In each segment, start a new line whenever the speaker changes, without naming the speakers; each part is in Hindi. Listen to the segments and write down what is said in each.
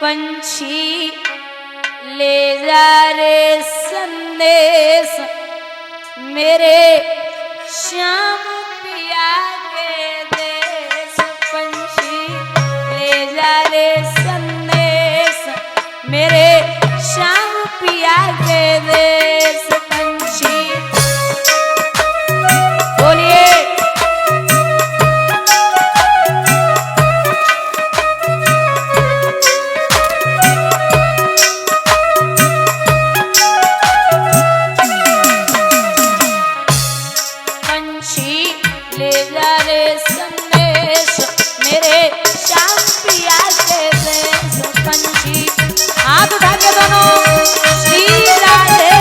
पंछी ले जा रे संदेश मेरे श्याम पिया के देश। पंछी ले जा रे संदेश मेरे श्याम पिया के देश। पंछी बोलिए ले जा रे संदेश मेरे श्याम पिया के देश। पंछी हाथ उठा के दोनों श्री राधे।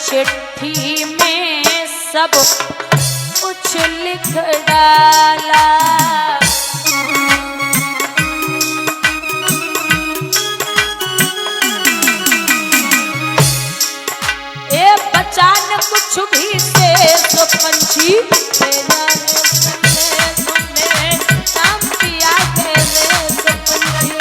चिट्ठी में सब कुछ लिख डाला ए बचा न कुछ भी से तो पंछी ले जा रे संदेश मेरे श्याम पिया के देश। पंछी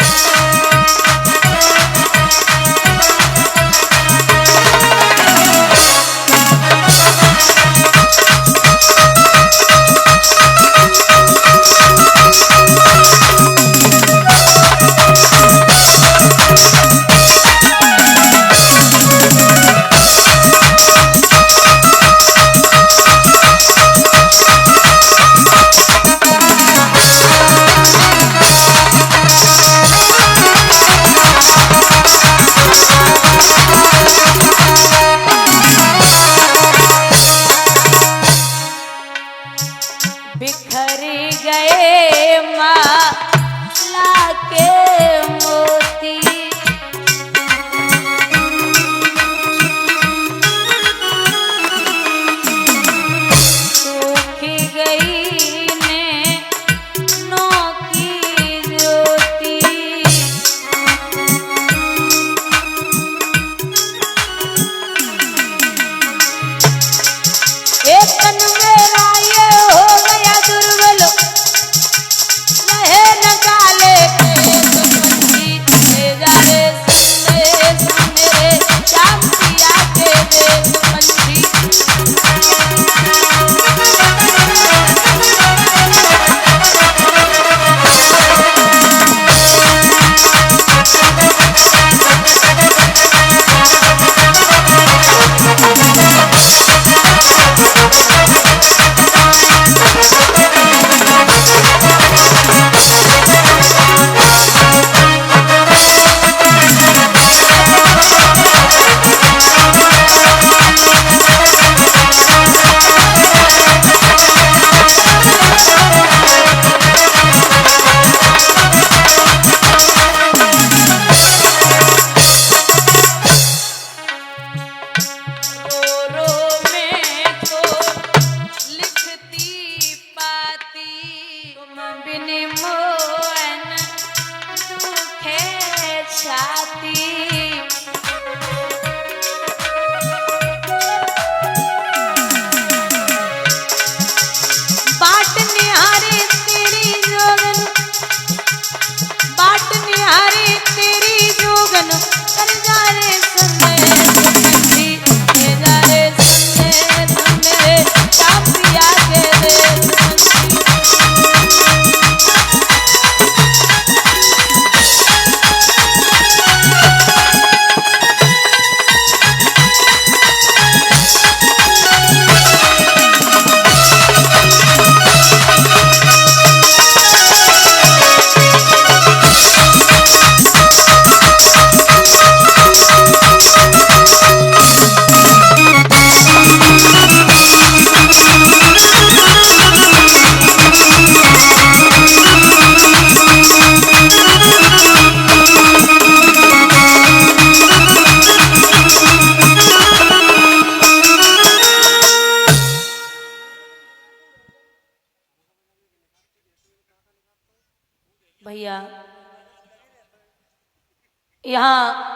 बिखर गए माला के मोती सूख गई नैनों की ज्योति। एक तन मेरा ये हो गया दुर्बल रहे न काले केस। पंछी ले जा रे संदेश मेरे श्याम पिया के देश। पंछी यहाँ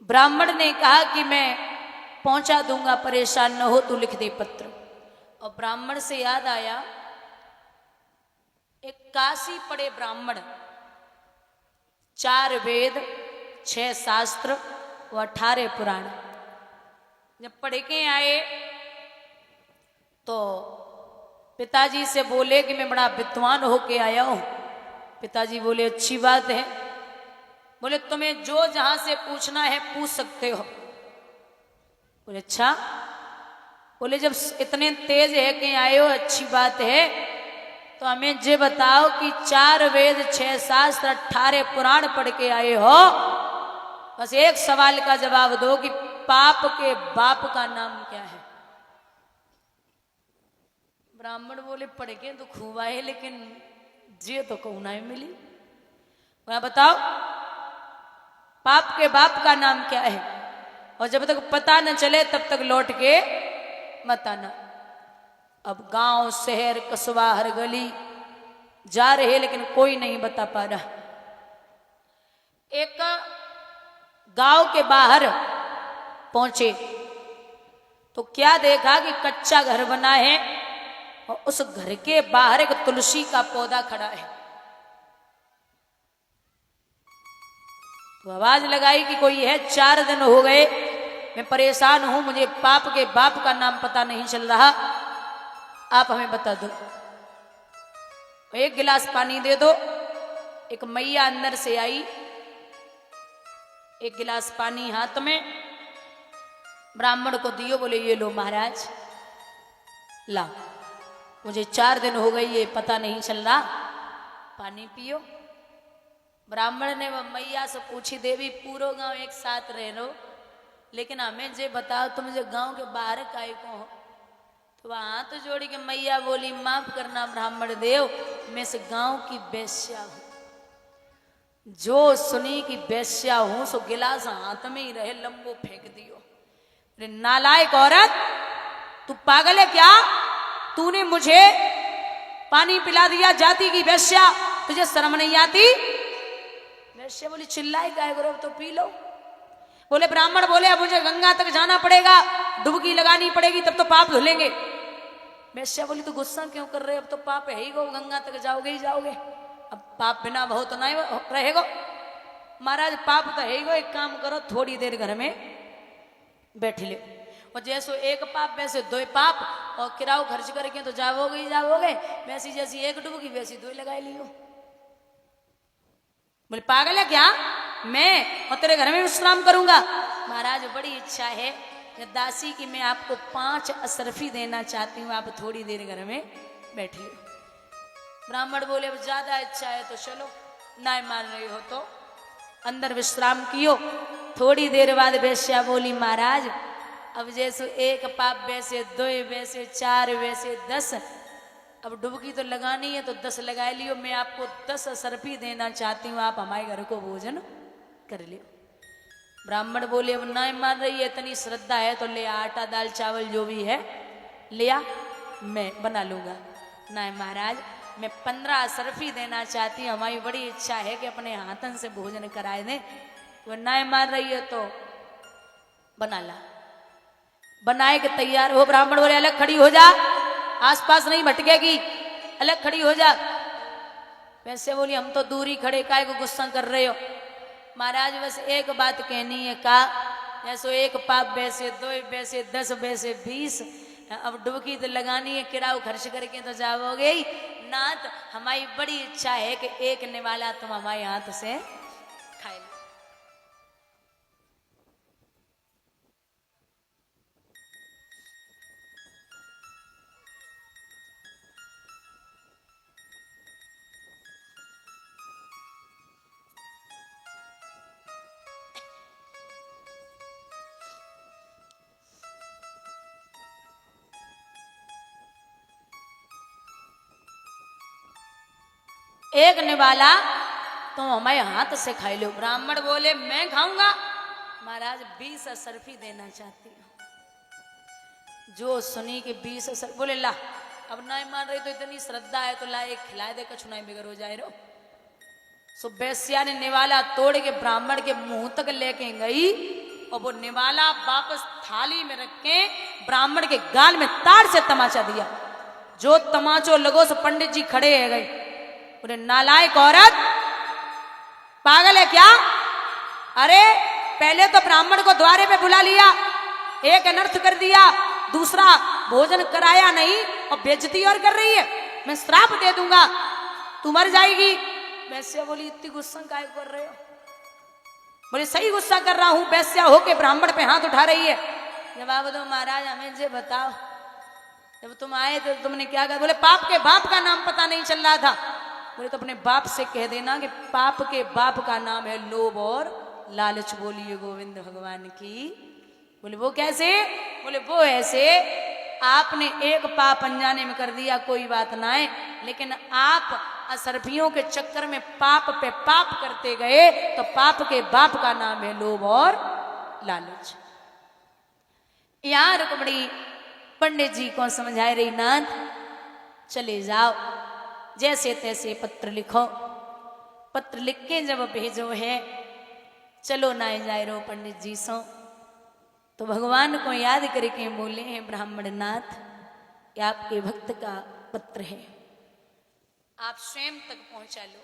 ब्राह्मण ने कहा कि मैं पहुंचा दूंगा, परेशान न हो, तू लिख दे पत्र। और ब्राह्मण से याद आया, एक काशी पड़े ब्राह्मण, 4 वेद, 6 शास्त्र व 18 पुराण जब पढ़ के आए तो पिताजी से बोले कि मैं बड़ा विद्वान होके आया हूं। पिताजी बोले अच्छी बात है। बोले तुम्हें जो जहां से पूछना है पूछ सकते हो। बोले अच्छा। बोले जब इतने तेज है कि आए हो, अच्छी बात है, तो हमें ये बताओ कि 4 वेद, 6 शास्त्र, 18 पुराण पढ़ के आए हो, बस एक सवाल का जवाब दो कि पाप के बाप का नाम क्या है। ब्राह्मण बोले पढ़ के तो खूब आए, लेकिन जे तो कहना ही मिली। वह बताओ पाप के बाप का नाम क्या है, और जब तक पता न चले तब तक लौट के मत आना। अब गांव, शहर, कस्बा, हर गली जा रहे, लेकिन कोई नहीं बता पा रहा। एक गांव के बाहर पहुंचे तो क्या देखा कि कच्चा घर बना है और उस घर के बाहर एक तुलसी का पौधा खड़ा है। तो आवाज लगाई कि कोई है, 4 दिन हो गए मैं परेशान हूं, मुझे पाप के बाप का नाम पता नहीं चल रहा, आप हमें बता दो। एक गिलास पानी दे दो। एक मैया अंदर से आई, एक गिलास पानी हाथ में ब्राह्मण को दियो। बोले ये लो महाराज, ला, मुझे 4 दिन हो गए, ये पता नहीं चल रहा, पानी पियो। ब्राह्मण ने वह मैया से पूछी, देवी पूरा गांव एक साथ रह लो, लेकिन हमें जे बताओ तुम जो गांव के बाहर काय को हो। तो वह हाथ जोड़ी के मैया बोली, माफ करना ब्राह्मण देव, मैं इस गांव की वेश्या हूं। जो सुनी कि वेश्या हूं सो गिलास हाथ में ही रहे लंबो फेंक दियो। अरे नालायक औरत, तू पागल है क्या? तूने मुझे पानी पिला दिया, जाति की वेश्या, तुझे शर्म नहीं आती? वेश्या बोली चिल्लाई गाय गुरु, तो पी लो। बोले ब्राह्मण बोले अब मुझे गंगा तक जाना पड़ेगा, डुबकी लगानी पड़ेगी, तब तो पाप धुलेंगे। वेश्या बोली तो गुस्सा क्यों कर रहे, अब तो पाप है ही गो, गंगा तक जाओगे ही जाओगे, अब पाप बिना बहुत तो नहीं रहेगा। महाराज पाप तो है ही गो, एक काम करो, थोड़ी देर घर में बैठ ले, और जैसो एक पाप वैसे 2 पाप, और किराओ खर्च करके तो जाओगे ही जाओगे, वैसी जैसी एक डुबकी वैसी 2 लगा लियो। बोले पागल है क्या, मैं और तेरे घर में विश्राम करूंगा? महाराज बड़ी इच्छा है दासी की, मैं आपको 5 अशरफी देना चाहती हूँ, आप थोड़ी देर घर में बैठिए। ब्राह्मण बोले अब ज्यादा इच्छा है तो चलो, ना मान रही हो तो अंदर विश्राम कियो। थोड़ी देर बाद वेश्या बोली महाराज अब जैसे एक पाप वैसे 2, वैसे 4, वैसे 10, अब डुबकी तो लगानी है तो 10 लगा लियो, मैं आपको 10 अशरफी देना चाहती हूँ, आप हमारे घर को भोजन कर लियो। ब्राह्मण बोले अब ना मान रही है, इतनी श्रद्धा है तो ले, आटा दाल चावल जो भी है लिया, मैं बना लूंगा। ना महाराज मैं 15 अशरफी देना चाहती हूँ, हमारी बड़ी इच्छा है कि अपने हाथन से भोजन कराए दें। वो ना मान रही है तो बना ला। बनाए के तैयार हो, ब्राह्मण बोले अलग खड़ी हो जा, आसपास नहीं भटकेगी, अलग खड़ी हो जा। वैसे बोली हम तो दूरी खड़े, काय को गुस्सा कर रहे हो? महाराज बस एक बात कहनी है, का जैसे एक पाप वैसे 2, वैसे 10, वैसे 20, अब डुबकी तो लगानी है, किराओ खर्च करके तो जाओगे ही। नाथ हमारी बड़ी इच्छा है कि एक निवाला तुम हमारे हाथ से खाए लो। एक निवाला तुम हमारे हाथ से खाई लो। ब्राह्मण बोले मैं खाऊंगा? महाराज 20 अशरफी देना चाहती हूँ। जो सुनी कि 20 अशरफी, बोले ला, अब नहीं मान रही तो इतनी श्रद्धा है तो ला, एक खिलाए दे, कछु नहीं बिगड़ हो जाए रो। सो वेश्या ने निवाला तोड़ के ब्राह्मण के मुंह तक लेके गई और वो निवाला वापस थाली में रख के ब्राह्मण के गाल में तार से तमाचा दिया। जो तमाचो लगो सो पंडित जी खड़े है गए, बोले नालायक औरत, पागल है क्या? अरे पहले तो ब्राह्मण को द्वारे पे बुला लिया, एक अनर्थ कर दिया, दूसरा भोजन कराया नहीं और बेइज्जती और कर रही है। मैं श्राप दे दूंगा, तू मर जाएगी। वैश्या बोली इतनी गुस्सा काहे कर रहे हो? बोले सही गुस्सा कर रहा हूं, वैश्या होके ब्राह्मण पे हाथ उठा रही है। जवाब दो महाराज, हमें जे बताओ, जब तुम आए थे तुमने क्या कहा? बोले पाप के बाप का नाम पता नहीं चल रहा था। बोले तो अपने बाप से कह देना कि पाप के बाप का नाम है लोभ और लालच। बोलिए गोविंद भगवान की। बोले वो कैसे? बोले वो ऐसे, आपने एक पाप अनजाने में कर दिया, कोई बात ना है, लेकिन आप असरफियों के चक्कर में पाप पे पाप करते गए तो पाप के बाप का नाम है लोभ और लालच। यहां रुक्मणी पंडित जी को समझा रही, नाथ चले जाओ, जैसे तैसे पत्र लिखो, पत्र लिख के जब भेजो है, चलो ना जाए रो पंडित जी सो। तो भगवान को याद करके बोले हैं ब्राह्मण नाथ, ये आपके भक्त का पत्र है, आप स्वयं तक पहुंचा लो।